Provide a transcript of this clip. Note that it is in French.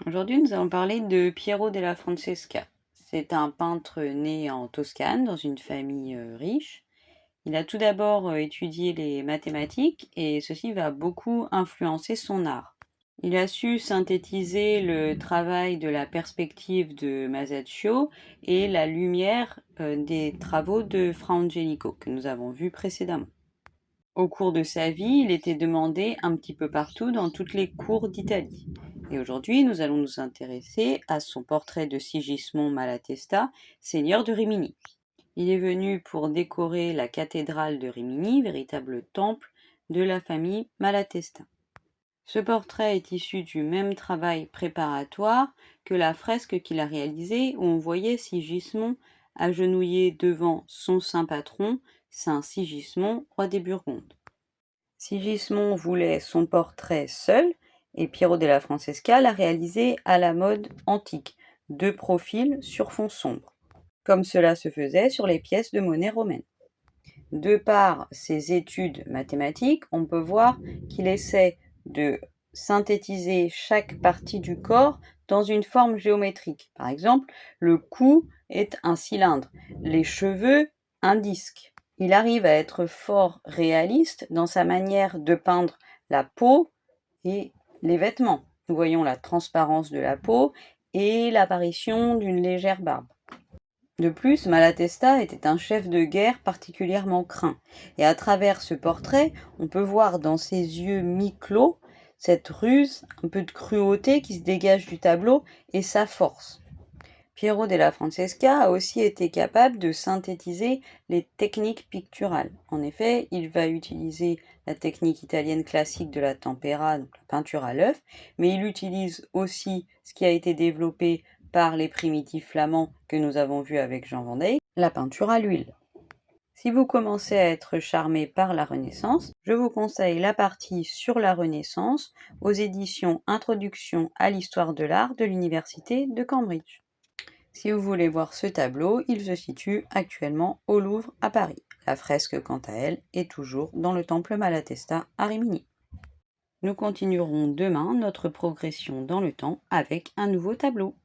Aujourd'hui, nous allons parler de Piero della Francesca. C'est un peintre né en Toscane, dans une famille riche. Il a tout d'abord étudié les mathématiques et ceci va beaucoup influencer son art. Il a su synthétiser le travail de la perspective de Masaccio et la lumière des travaux de Fra Angelico que nous avons vus précédemment. Au cours de sa vie, il était demandé un petit peu partout dans toutes les cours d'Italie. Et aujourd'hui, nous allons nous intéresser à son portrait de Sigismond Malatesta, seigneur de Rimini. Il est venu pour décorer la cathédrale de Rimini, véritable temple de la famille Malatesta. Ce portrait est issu du même travail préparatoire que la fresque qu'il a réalisée où on voyait Sigismond agenouillé devant son saint patron, saint Sigismond, roi des Burgondes. Sigismond voulait son portrait seul et Piero della Francesca l'a réalisé à la mode antique, de profil sur fond sombre, comme cela se faisait sur les pièces de monnaie romaine. De par ses études mathématiques, on peut voir qu'il essaie de synthétiser chaque partie du corps dans une forme géométrique. Par exemple, le cou est un cylindre, les cheveux un disque. Il arrive à être fort réaliste dans sa manière de peindre la peau et les vêtements. Nous voyons la transparence de la peau et l'apparition d'une légère barbe. De plus, Malatesta était un chef de guerre particulièrement craint, et à travers ce portrait, on peut voir dans ses yeux mi-clos cette ruse, un peu de cruauté qui se dégage du tableau, et sa force. Piero della Francesca a aussi été capable de synthétiser les techniques picturales. En effet, il va utiliser la technique italienne classique de la tempera, donc la peinture à l'œuf, mais il utilise aussi ce qui a été développé par les primitifs flamands que nous avons vus avec Jean Van Eyck, la peinture à l'huile. Si vous commencez à être charmé par la Renaissance, je vous conseille la partie sur la Renaissance aux éditions Introduction à l'histoire de l'art de l'Université de Cambridge. Si vous voulez voir ce tableau, il se situe actuellement au Louvre à Paris. La fresque, quant à elle, est toujours dans le temple Malatesta à Rimini. Nous continuerons demain notre progression dans le temps avec un nouveau tableau.